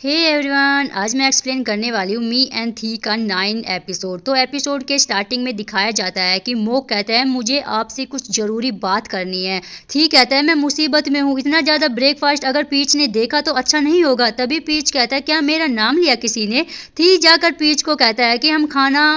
Hey everyone, आज मैं explain करने वाली हूँ मी एंड थी का 9 एपिसोड। तो एपिसोड के स्टार्टिंग में दिखाया जाता है कि मो कहता है मुझे आपसे कुछ ज़रूरी बात करनी है। थी कहता है मैं मुसीबत में हूँ, इतना ज़्यादा ब्रेकफास्ट अगर पीच ने देखा तो अच्छा नहीं होगा। तभी पीच कहता है क्या मेरा नाम लिया किसी ने। थी जाकर पीच को कहता है कि हम खाना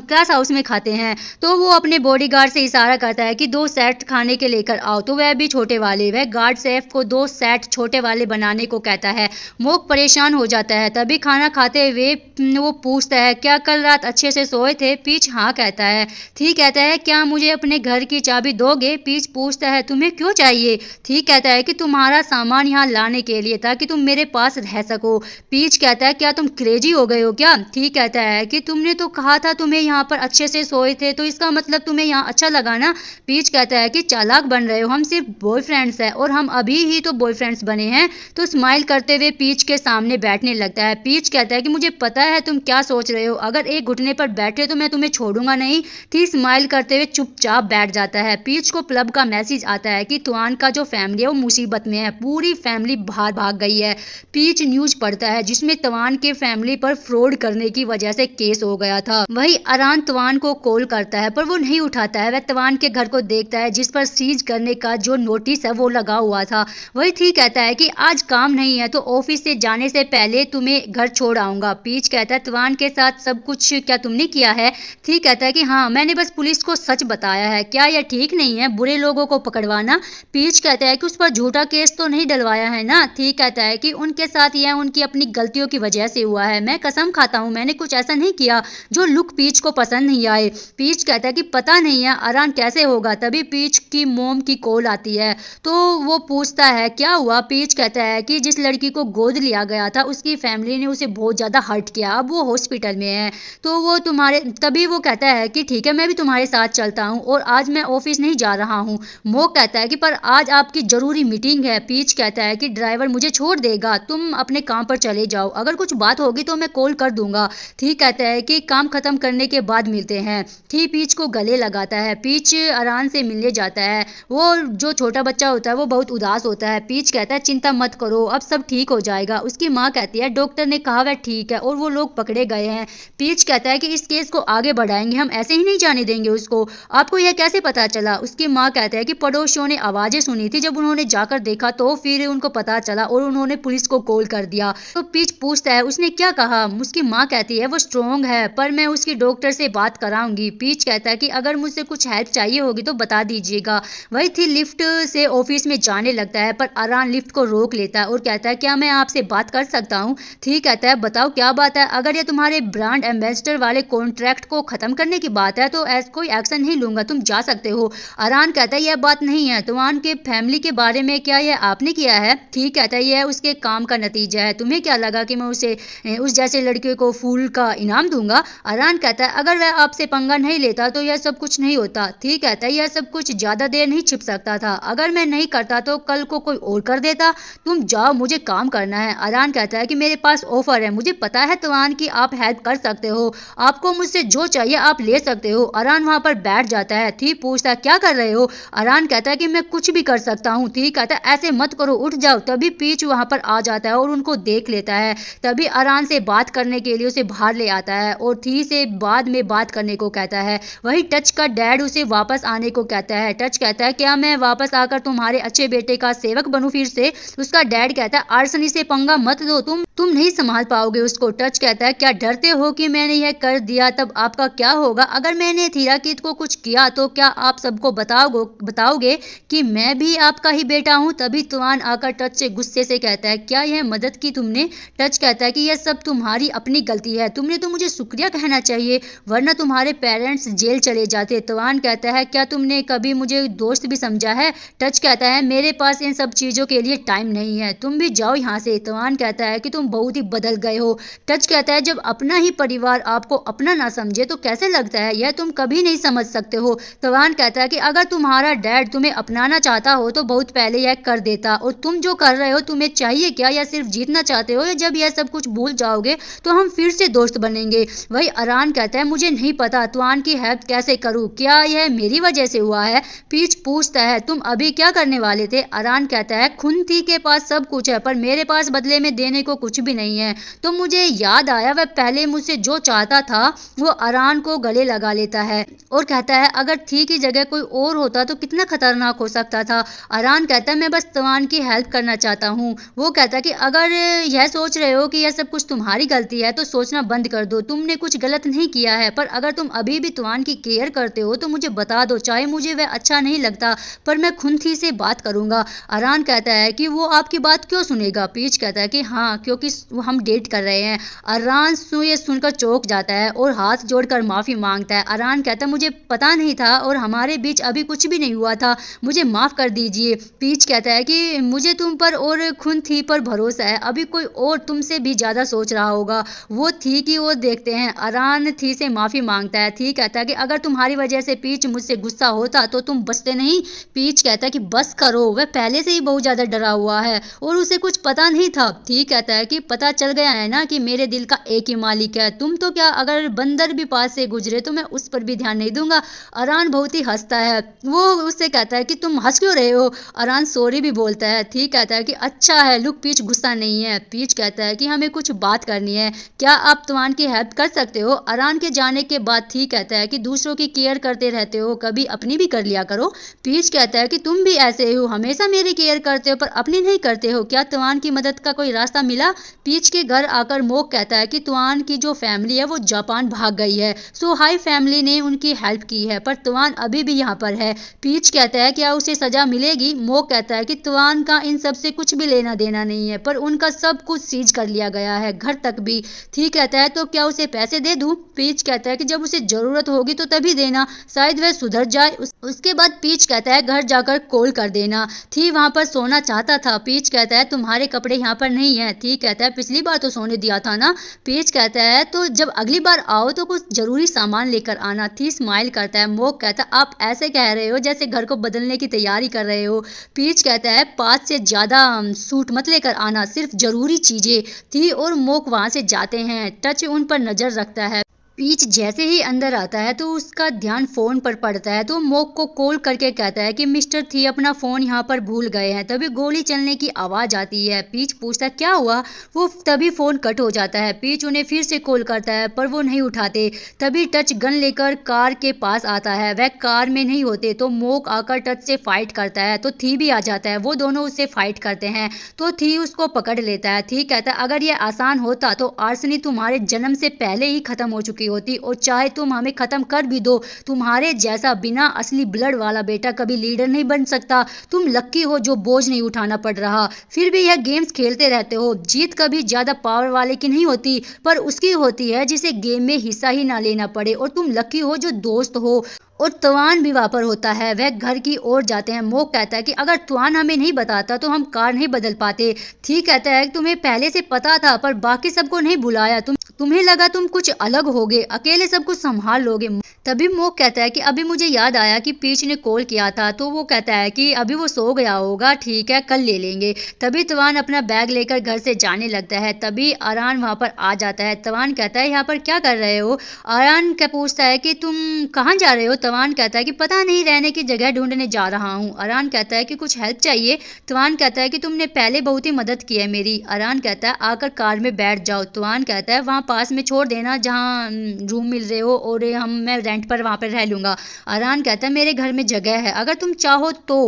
क्लास हाउस में खाते हैं। तो वो अपने बॉडीगार्ड से इशारा करता है कि 2 सेट खाने के लेकर आओ। तो वह भी छोटे वाले, वह गार्ड शेफ को 2 सेट छोटे वाले बनाने को कहता है। मोक परेशान हो जाता है। तभी खाना खाते हुए वो पूछता है क्या कल रात अच्छे से सोए थे। पीच हाँ कहता है। थी कहता है क्या मुझे अपने घर की चाबी दोगे। पीच पूछता है तुम्हें क्यों चाहिए। थी कहता है कि तुम्हारा सामान यहाँ लाने के लिए, ताकि तुम मेरे पास रह सको। पीच कहता है क्या तुम क्रेजी हो गए हो क्या। थी कहता है कि तुमने तो कहा था तुम्हें यहाँ पर अच्छे से सोए थे, तो इसका मतलब तुम्हें यहाँ अच्छा लगा ना। पीच कहता है कि चालाक बन रहे हो, हम सिर्फ बॉयफ्रेंड्स हैं और हम अभी ही तो बॉयफ्रेंड्स बने हैं। तो स्माइल करते हुए पीच के सामने बैठने लगता है। पीच कहता है कि मुझे पता है तुम क्या सोच रहे हो, अगर एक घुटने पर बैठे तो मैं तुम्हें छोड़ूंगा नहीं। थी स्माइल करते हुए चुपचाप बैठ जाता है। पीच को क्लब का मैसेज आता है कि तुआन का जो फैमिली है वो मुसीबत में है, पूरी फैमिली बाहर भाग गई है। पीच न्यूज पढ़ता है जिसमें तवान के फैमिली पर फ्रॉड करने की वजह से केस हो गया था। वही अरान तवान को कॉल करता है पर वो नहीं उठाता है। वह तवान के घर को देखता है जिस पर सीज करने का जो नोटिस है वो लगा हुआ था। वही थी कहता है कि आज काम नहीं है तो ऑफिस से जाने से पहले तुम्हें घर छोड़ आऊंगा। पीच कहता है तवान के साथ सब कुछ क्या तुमने किया है। थी कहता है कि हाँ मैंने बस पुलिस को सच बताया है, क्या यह ठीक नहीं है बुरे लोगों को पकड़वाना। पीच कहता है कि उस पर झूठा केस तो नहीं डलवाया है ना। थी कहता है कि उनके साथ यह उनकी अपनी गलतियों की वजह से हुआ है, मैं कसम खाता हूँ मैंने कुछ ऐसा नहीं किया जो लुक पीच को पसंद नहीं आए। पीच कहता है कि पता नहीं है अरान कैसे होगा। तभी पीच की मोम की कॉल आती है तो वो पूछता है क्या हुआ। पीच कहता है कि जिस लड़की को गोद लिया गया था उसकी फैमिली ने उसे बहुत ज़्यादा हर्ट किया, अब वो हॉस्पिटल में है। तो वो तुम्हारे तभी वो कहता है कि ठीक है मैं भी तुम्हारे साथ चलता हूँ और आज मैं ऑफिस नहीं जा रहा हूँ। मो कहता है कि पर आज आपकी ज़रूरी मीटिंग है। पीच कहता है कि ड्राइवर मुझे छोड़ देगा, तुम अपने काम पर चले जाओ, अगर कुछ बात होगी तो मैं कॉल कर दूंगा। थी कहता है कि काम खत्म करने के बाद मिलते हैं। थी पीच को गले लगाता है। पीच अरान से मिलने जाता है। वो जो छोटा बच्चा होता है वो बहुत उदास होता है। पीच कहता है चिंता मत करो अब सब ठीक हो जाएगा। उसकी माँ कहती है डॉक्टर ने कहा वह ठीक है और वो लोग पकड़े गए हैं। पीच कहता है कि इस केस को आगे बढ़ाएंगे, हम ऐसे ही नहीं जाने देंगे उसको। आपको यह कैसे पता चला। उसकी माँ कहता है कि पड़ोसियों ने आवाजें सुनी थी, जब उन्होंने जाकर देखा तो फिर उनको पता चला और उन्होंने पुलिस को कॉल कर दिया। तो पीच पूछता है उसने क्या कहा। उसकी माँ कहती है वो स्ट्रोंग है पर मैं उसकी डॉक्टर से बात कराऊंगी। पीच कहता है कि अगर मुझसे कुछ हेल्प चाहिए होगी तो बता दीजिएगा। वही थी लिफ्ट से ऑफिस में जाने लगता है पर अरान लिफ्ट को रोक लेता है और कहता है क्या मैं आपसे बात कर सकता हूँ। थी कहता है बताओ क्या बात है, अगर ये तुम्हारे ब्रांड एम्बेसडर वाले कॉन्ट्रैक्ट को खत्म करने की बात है तो कोई एक्शन नहीं लूंगा, तुम जा सकते हो। अरान कहता है यह बात नहीं है, तुमान के फैमिली के बारे में क्या यह आपने किया है। थी कहता है यह उसके काम का नतीजा है, तुम्हें क्या लगा कि मैं उसे उस जैसे लड़के को फूल का इनाम दूंगा। अरान कहता है अगर वह आपसे पंगा नहीं लेता तो यह सब कुछ नहीं होता। थी कहता है यह सब कुछ ज्यादा देर नहीं छिप सकता था, अगर मैं नहीं करता तो कल को कोई और कर देता, तुम जाओ मुझे काम करना है। अरान कहता है कि मेरे पास ऑफर है, मुझे पता है तुमान की आप हेल्प कर सकते हो, आपको मुझसे जो चाहिए आप ले सकते हो। अरान वहां पर बैठ जाता है। थी पूछता है क्या कर रहे हो। अरान कहता है कि मैं कुछ भी कर सकता हूँ। थी कहता है ऐसे मत करो उठ जाओ। तभी पीच वहां पर आ जाता है और उनको देख लेता है। तभी अरान से बात करने के लिए उसे बाहर ले आता है और थी से बाद में बात करने को कहता है। वही टच का डैड उसे वापस आने को कहता है। टच कहता है क्या मैं वापस आकर तुम्हारे अच्छे बेटे का सेवक बनूं फिर से। उसका डैड कहता है आर्सनी से पंगा मत दो, तुम नहीं संभाल पाओगे उसको। टच कहता है क्या डरते हो कि मैंने यह कर दिया तब आपका क्या होगा, अगर मैंने थीराकीत को कुछ किया तो क्या आप सबको बताओगे कि मैं भी आपका ही बेटा हूं। तभी तुआन आकर टच से गुस्से से कहता है क्या यह मदद की तुमने। टच कहता है कि यह सब तुम्हारी अपनी गलती है, तुमने तो मुझे शुक्रिया कहना चाहिए वरना तुम्हारे पेरेंट्स जेल चले जाते। तुआन कहता है क्या तुमने कभी मुझे दोस्त भी समझा है। टच कहता है मेरे पास इन सब चीजों के लिए टाइम नहीं है, तुम भी जाओ यहाँ से। तुआन कहता है कि तुम बहुत ही बदल गए हो। टच कहता है जब अपना ही परिवार आपको अपना ना समझे तो कैसे लगता है, यह तुम कभी नहीं समझ सकते हो। तुआन कहता है कि अगर तुम्हारा डैड तुम्हें अपनाना चाहता हो तो बहुत पहले यह कर देता, और तुम जो कर रहे हो तुम्हें चाहिए क्या, या सिर्फ जीतना चाहते हो, या जब यह सब कुछ भूल जाओगे तो हम फिर से दोस्त बनेंगे। वही अरान कहता है मुझे नहीं पता तुआन की हेल्प कैसे करूँ, क्या यह मेरी वजह से हुआ है। पीच पूछता है तुम अभी क्या करने वाले थे। अरान कहता है खुनती के पास सब कुछ है पर मेरे पास बदले में देने को कुछ कुछ भी नहीं है। तो मुझे याद आया वह पहले मुझसे जो चाहता था वो अरान को गले लगा लेता है और कहता है अगर थी की जगह कोई और होता तो कितना खतरनाक हो सकता था। अरान कहता है मैं बस तवान की हेल्प करना चाहता हूँ। वो कहता है कि अगर यह सोच रहे हो कि यह सब कुछ तुम्हारी गलती है तो सोचना बंद कर दो, तुमने कुछ गलत नहीं किया है, पर अगर तुम अभी भी तवान की केयर करते हो तो मुझे बता दो, चाहे मुझे वह अच्छा नहीं लगता पर मैं खुद ही से बात करूंगा। अरान कहता है कि वो आपकी बात क्यों सुनेगा। पीच कहता है कि हाँ क्योंकि हम डेट कर रहे हैं। अरान ये सुनकर चौंक जाता है और हाथ जोड़कर माफी मांगता है। अरान कहता है मुझे पता नहीं था और हमारे बीच अभी कुछ भी नहीं हुआ था, मुझे माफ कर दीजिए। पीच कहता है कि मुझे तुम पर और खुद थी पर भरोसा है, अभी कोई और तुमसे भी ज्यादा सोच रहा होगा। वो थी की ओर देखते हैं। अरान थी से माफी मांगता है। थी कहता है कि अगर तुम्हारी वजह से पीच मुझसे गुस्सा होता तो तुम बचते नहीं। पीच कहता है कि बस करो, वह पहले से ही बहुत ज्यादा डरा हुआ है और उसे कुछ पता नहीं था। ठीक कहता है कि पता चल गया है ना कि मेरे दिल का एक ही मालिक है, तुम तो क्या अगर बंदर भी पास से गुजरे तो मैं उस पर भी ध्यान नहीं दूंगा। अरान बहुत ही हंसता है। वो उससे कहता है कि तुम हंस क्यों रहे हो। अरान सॉरी भी बोलता है। ठीक कहता है कि अच्छा है लुक, पीच गुस्सा नहीं है। पीच कहता है कि हमें कुछ बात करनी है, क्या आप तवान की हेल्प कर सकते हो। अरान के जाने के बाद ठीक कहता है कि दूसरों की केयर करते रहते हो, कभी अपनी भी कर लिया करो। पीच कहता है कि तुम भी ऐसे हो, हमेशा मेरी केयर करते हो पर अपनी नहीं करते हो, क्या तवान की मदद का कोई रास्ता मिला। पीच के घर आकर मोक कहता है कि तवान की जो फैमिली है वो जापान भाग गई है, सो हाई फैमिली ने उनकी हेल्प की है पर तवान अभी भी यहाँ पर है। पीच कहता है क्या उसे सजा मिलेगी। मोक कहता है कि तवान का इन सब से कुछ भी लेना देना नहीं है पर उनका सब कुछ सीज कर लिया गया है, घर तक भी। ठीक कहता है तो क्या उसे पैसे दे दूं। पीच कहता है कि जब उसे जरूरत होगी तो तभी देना, शायद वह सुधर जाए। उसके बाद पीच कहता है घर जाकर कॉल कर देना। थी वहां पर सोना चाहता था। पीच कहता है तुम्हारे कपड़े यहाँ पर नहीं है। थी कहता है पिछली बार तो सोने दिया था ना। पीच कहता है तो जब अगली बार आओ तो कुछ जरूरी सामान लेकर आना। थी स्माइल करता है। मोक कहता है आप ऐसे कह रहे हो जैसे घर को बदलने की तैयारी कर रहे हो। पीच कहता है 5 से ज्यादा सूट मत लेकर आना, सिर्फ जरूरी चीजें। थी और मोक वहां से जाते हैं। टच उन पर नजर रखता है। पीच जैसे ही अंदर आता है तो उसका ध्यान फोन पर पड़ता है तो मोक को कॉल करके कहता है कि मिस्टर थी अपना फोन यहाँ पर भूल गए हैं। तभी गोली चलने की आवाज आती है। पीच पूछता है क्या हुआ, वो तभी फोन कट हो जाता है। पीच उन्हें फिर से कॉल करता है पर वो नहीं उठाते। तभी टच गन लेकर कार के पास आता है, वह कार में नहीं होते तो मोक आकर टच से फाइट करता है तो थी भी आ जाता है। वो दोनों उससे फाइट करते हैं तो थी उसको पकड़ लेता है। थी कहता है अगर यह आसान होता तो आर्सनी तुम्हारे जन्म से पहले ही खत्म हो चुकी होती और चाहे तुम हमें खत्म कर भी दो, तुम्हारे जैसा बिना असली ब्लड वाला बेटा कभी लीडर नहीं बन सकता। तुम लक्की हो जो बोझ नहीं उठाना पड़ रहा। फिर भी यह गेम्स खेलते रहते हो। जीत कभी ज्यादा पावर वाले की नहीं होती पर उसकी होती है जिसे गेम में हिस्सा ही ना लेना पड़े, और तुम लक्की हो जो दोस्त हो। और तवान भी वहां पर होता है। वह घर की ओर जाते हैं। मोक कहता है कि अगर तवान हमें नहीं बताता तो हम कार नहीं बदल पाते। ठीक कहता है तुम्हें पहले से पता था पर बाकी सबको नहीं बुलाया, तुम्हें लगा तुम कुछ अलग होगे, अकेले सब कुछ संभाल लोगे। तभी मोक कहता है कि अभी मुझे याद आया कि पीच ने कॉल किया था तो वो कहता है कि अभी वो सो गया होगा, ठीक है कल ले लेंगे। तभी तवान अपना बैग लेकर घर से जाने लगता है। तभी अरान वहां पर आ जाता है। तवान कहता है यहाँ पर क्या कर रहे हो। अरान क्या पूछता है कि तुम कहाँ जा रहे हो। तवान कहता है कि पता नहीं, रहने की जगह ढूंढने जा रहा हूँ। अरान कहता है कि कुछ हेल्प चाहिए। तवान कहता है कि तुमने पहले बहुत ही मदद की है मेरी। अरान कहता है आकर कार में बैठ जाओ। तवान कहता है वहां पास में छोड़ देना जहाँ रूम मिल रहे हो और मैं रेंट पर वहां पर रह लूंगा। अरान कहता है मेरे घर में जगह है अगर तुम चाहो तो।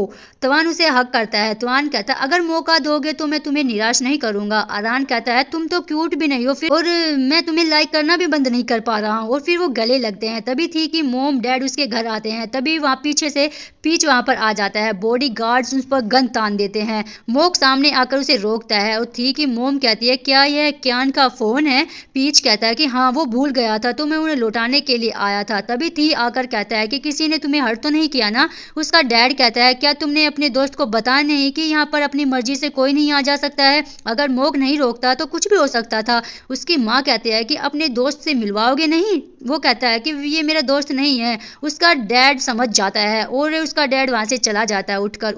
तवान उसे हक करता है। तवान कहता है अगर मौका दोगे तो मैं तुम्हें निराश नहीं करूंगा। अरान कहता है तुम तो क्यूट भी नहीं हो फिर, और मैं तुम्हें लाइक करना भी बंद नहीं कर पा रहा हूँ। और फिर वो गले लगते हैं। तभी थी कि मोम डैड उसके घर आते हैं। तभी वहां पीछे से पीच वहां पर आ जाता है। बॉडी गार्ड्स उस पर गन तान देते हैं। मोक सामने आकर उसे रोकता है और थी कि मोम कहती है क्या यह क्यान का फोन है। पीच कहता है कि हाँ वो भूल गया था तो मैं उन्हें लौटाने के लिए आया था। तभी थी आकर कहता है कि किसी ने तुम्हें हर्ट तो नहीं किया ना। उसका डैड कहता है क्या तुमने अपने दोस्त को बताया नहीं कि यहाँ पर अपनी मर्जी से कोई नहीं आ जा सकता है। अगर मोक नहीं रोकता तो कुछ भी हो सकता था। उसकी माँ कहती है कि अपने दोस्त से मिलवाओगे नहीं। वो कहता है कि ये मेरा दोस्त नहीं है। उसका डैड समझ जाता है और उसका डैड वहां से चला जाता है उठकर।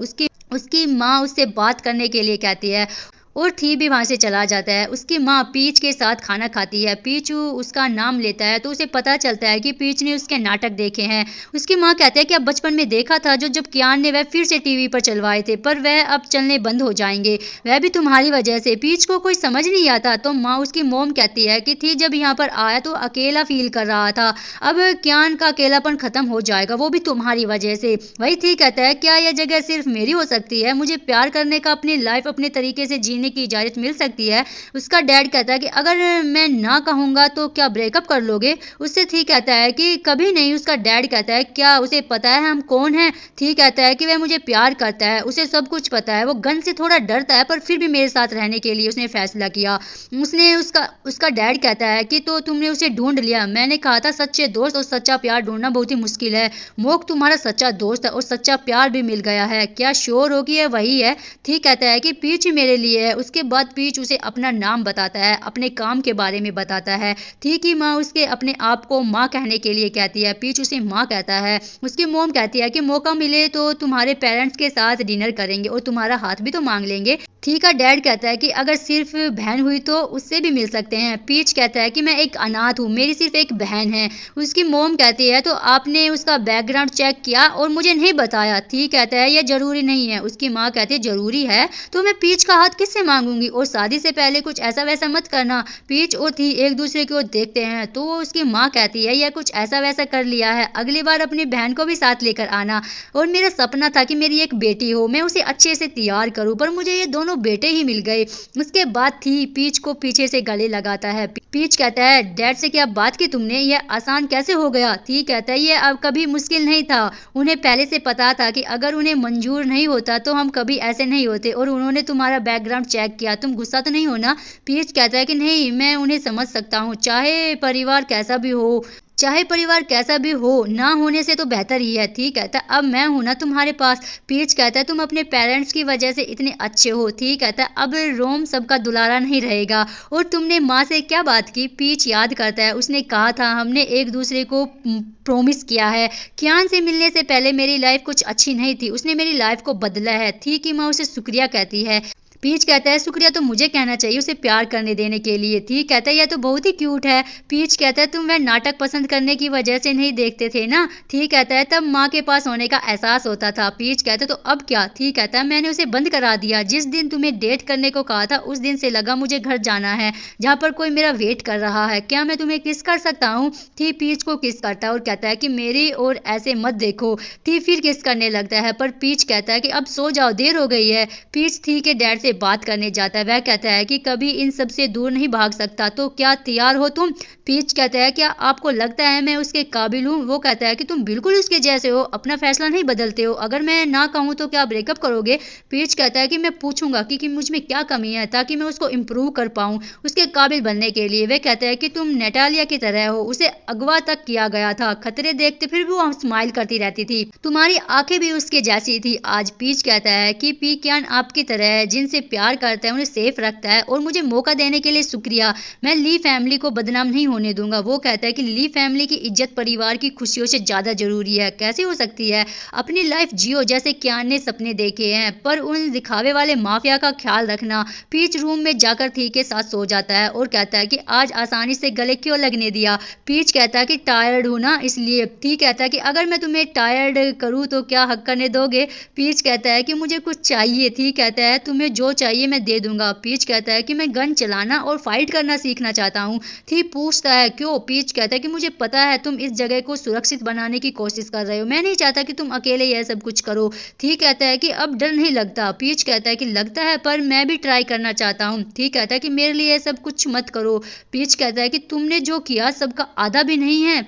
उसकी माँ उससे बात करने के लिए कहती है और थी भी वहाँ से चला जाता है। उसकी माँ पीच के साथ खाना खाती है। पीच उसका नाम लेता है तो उसे पता चलता है कि पीच ने उसके नाटक देखे हैं। उसकी माँ कहते हैं कि अब बचपन में देखा था जो जब कियान ने वह फिर से टीवी पर चलवाए थे, पर वह अब चलने बंद हो जाएंगे, वह भी तुम्हारी वजह से। पीच को कोई समझ नहीं आता तो माँ उसकी मोम कहती है कि थी जब यहाँ पर आया तो अकेला फील कर रहा था, अब कियान का अकेलापन खत्म हो जाएगा, वो भी तुम्हारी वजह से। वही थी कहता है क्या यह जगह सिर्फ मेरी हो सकती है, मुझे प्यार करने का, अपनी लाइफ अपने तरीके से जीने की इजाजत मिल सकती है। उसका डैड कहता है कि अगर मैं ना कहूंगा तो क्या ब्रेकअप कर लोगे। उससे थी कहता है कि कभी नहीं। उसका डैड कहता है क्या उसे पता है हम कौन हैं। थी कहता है कि वह मुझे प्यार करता है, उसे सब कुछ पता है, वो गन से थोड़ा डरता है पर फिर भी मेरे साथ रहने के लिए उसने फैसला किया। उसने उसका उसका डैड कहता है कि तो तुमने उसे ढूंढ लिया, मैंने कहा था सच्चे दोस्त और सच्चा प्यार ढूंढना बहुत ही मुश्किल है। मोक तुम्हारा सच्चा दोस्त है और सच्चा प्यार भी मिल गया है, क्या श्योर हो कि यह वही है। ठीक कहता है कि पीच ही मेरे लिए है। उसके बाद पीच उसे अपना नाम बताता है, अपने काम के बारे में बताता है। ठीक ही माँ उसके अपने आप को माँ कहने के लिए कहती है। पीच उसे माँ कहता है। उसकी मोम कहती है कि मौका मिले तो तुम्हारे पेरेंट्स के साथ डिनर करेंगे और तुम्हारा हाथ भी तो मांग लेंगे। ठीक का डैड कहता है कि अगर सिर्फ बहन हुई तो उससे भी मिल सकते हैं। पीच कहता है कि मैं एक अनाथ हूँ, मेरी सिर्फ एक बहन है। उसकी मोम कहती है तो आपने उसका बैकग्राउंड चेक किया और मुझे नहीं बताया। ठीक कहता है यह जरूरी नहीं है। उसकी माँ कहती है जरूरी है तो मैं पीच का हाथ किससे मांगूंगी, और शादी से पहले कुछ ऐसा वैसा मत करना। पीच और थी एक दूसरे की ओर देखते हैं तो उसकी माँ कहती है यह कुछ ऐसा वैसा कर लिया है, अगली बार अपनी बहन को भी साथ लेकर आना। और मेरा सपना था कि मेरी एक बेटी हो, मैं उसे अच्छे से तैयार करूं, पर मुझे ये दोनों बेटे ही मिल गए। उसके बाद थी पीच को पीछे से गले लगाता है। पीच कहता है डैड से क्या बात की तुमने, यह आसान कैसे हो गया। थी कहता है ये अब कभी मुश्किल नहीं था, उन्हें पहले से पता था कि अगर उन्हें मंजूर नहीं होता तो हम कभी ऐसे नहीं होते, और उन्होंने तुम्हारा बैकग्राउंड चेक किया, तुम गुस्सा तो नहीं हो ना। पीच कहता है कि नहीं, मैं उन्हें समझ सकता हूँ, चाहे परिवार कैसा भी हो, ना होने से तो बेहतर ही है। ठीक कहता है अब मैं हूं ना तुम्हारे पास। पीच कहता है तुम अपने पेरेंट्स की वजह से इतने अच्छे हो। ठीक कहता है अब रोम सबका दुलारा नहीं रहेगा। और तुमने माँ से क्या बात की। पीच याद करता है उसने कहा था हमने एक दूसरे को प्रॉमिस किया है। कियान से मिलने से पहले मेरी लाइफ कुछ अच्छी नहीं थी, उसने मेरी लाइफ को बदला है। थी कि माँ उसे शुक्रिया कहती है। पीच कहता है शुक्रिया तो मुझे कहना चाहिए उसे प्यार करने देने के लिए। ठीक कहता है यह तो बहुत ही क्यूट है। पीच कहता है तुम वह नाटक पसंद करने की वजह से नहीं देखते थे ना। ठीक कहता है तब माँ के पास होने का एहसास होता था। पीच कहता है तो अब क्या। ठीक कहता है मैंने उसे बंद करा दिया, जिस दिन तुम्हें डेट करने को कहा था उस दिन से लगा मुझे घर जाना है जहाँ पर कोई मेरा वेट कर रहा है, क्या मैं तुम्हें किस कर सकता हूँ। थी पीच को किस करता है और कहता है कि मेरी और ऐसे मत देखो। थी फिर किस करने लगता है पर पीच कहता है कि अब सो जाओ, देर हो गई है। पीच थी के डैड से बात करने जाता है। वह कहता है कि कभी इन सब से दूर नहीं भाग सकता, तो क्या तैयार हो तुम। पीच कहता है क्या आपको लगता है मैं उसके काबिल हूँ। वो कहता है कि तुम बिल्कुल उसके जैसे हो, अपना फैसला नहीं बदलते हो, अगर मैं ना कहूँ तो क्या ब्रेकअप करोगे। पीच कहता है कि मैं पूछूंगा कि मुझ में क्या कमी है ताकि मैं उसको इम्प्रूव कर पाऊँ उसके काबिल बनने के लिए। वे कहता है कि तुम नेटालिया की तरह हो, उसे अगवा तक किया गया था, खतरे देखते फिर भी वो स्माइल करती रहती थी, तुम्हारी आंखें भी उसके जैसी थी आज। पीच कहता है कि पी कियान आपकी तरह है, जिनसे प्यार करता है उन्हें सेफ रखता है, और मुझे मौका देने के लिए शुक्रिया, मैं ली फैमिली को बदनाम नहीं होने दूंगा। वो कहता है कि ली फैमिली की इज्जत परिवार की खुशियों से ज्यादा जरूरी है, कैसे हो सकती है। अपनी लाइफ जियो जैसे कियान ने सपने देखे हैं, पर उन दिखावे वाले माफिया का ख्याल रखना। पीच रूम में जाकर थी के साथ सो जाता है और कहता है कि आज आसानी से गले क्यों लगने दिया। पीच कहता है कि टायर्ड हूं ना इसलिए। थी कहता है कि अगर मैं तुम्हें टायर्ड करूं तो क्या हक करने दोगे। पीच कहता है कि मुझे कुछ चाहिए। थी कहता है तुम्हें जो चाहिए मैं दे दूंगा। पीच कहता है कि मैं गन चलाना और फाइट करना सीखना चाहता हूँ। थी पूछता है क्यों। पीच कहता है कि मुझे पता है तुम इस जगह को सुरक्षित बनाने की कोशिश कर रहे हो, मैं नहीं चाहता कि तुम अकेले यह सब कुछ करो। थी कहता है कि अब डर नहीं लगता। पीच कहता है कि लगता है पर मैं भी ट्राई करना चाहता हूँ। थी कहता है कि मेरे लिए सब कुछ मत करो। पीच कहता है कि तुमने जो किया सबका आधा भी नहीं है।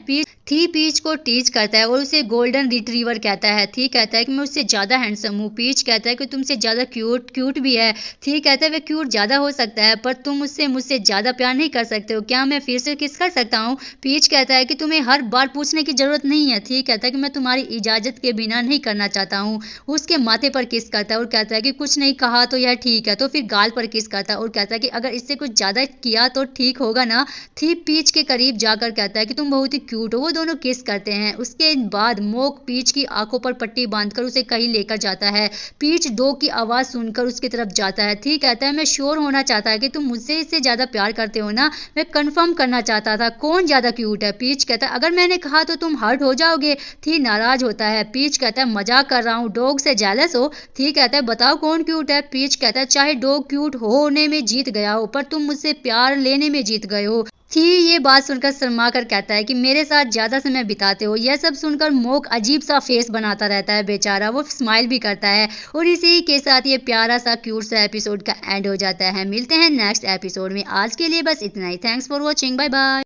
पीच को टीज करता है और उसे गोल्डन रिट्रीवर कहता है। थी कहता है कि मैं उससे ज्यादा हैंडसम हूँ। पीच कहता है कि तुमसे ज्यादा क्यूट भी है। थी कहता है वह क्यूट ज्यादा हो सकता है पर तुम मुझसे ज्यादा प्यार नहीं कर सकते हो, क्या मैं फिर से किस कर सकता हूँ। पीच कहता है कि तुम्हें हर बार पूछने की जरूरत नहीं है। थी कहता है कि मैं तुम्हारी इजाजत के बिना नहीं करना चाहता हूँ। उसके माथे पर किस करता है और कहता है कि कुछ नहीं कहा तो यह ठीक है, तो फिर गाल पर किस करता है और कहता है कि अगर इससे कुछ ज्यादा किया तो ठीक होगा ना। थी पीच के करीब जाकर कहता है कि तुम बहुत ही क्यूट हो। वो दोनों किस करते हैं। उसके बाद मोक पीच की आंखों पर पट्टी बांधकर उसे कहीं लेकर जाता है। पीच डो की आवाज सुनकर उसकी तरफ जाता है। थी कहता है मैं श्योर होना चाहता है कि तुम मुझसे इससे ज्यादा प्यार करते हो ना, मैं कंफर्म करना चाहता था कौन ज्यादा क्यूट है। पीच कहता है अगर मैंने कहा तो तुम हर्ट हो जाओगे। थी नाराज होता है। पीच कहता है मजाक कर रहा हूँ, डॉग से जेलस हो। थी कहता है बताओ कौन क्यूट है। पीच कहता है चाहे डॉग क्यूट होने में जीत गया हो पर तुम मुझसे प्यार लेने में जीत गए हो। थी ये बात सुनकर शर्मा कर कहता है कि मेरे साथ ज्यादा समय बिताते हो। यह सब सुनकर मोक अजीब सा फेस बनाता रहता है बेचारा, वो स्माइल भी करता है। और इसी के साथ ये प्यारा सा क्यूट सा एपिसोड का एंड हो जाता है। मिलते हैं नेक्स्ट एपिसोड में, आज के लिए बस इतना ही। Thanks for watching, bye bye.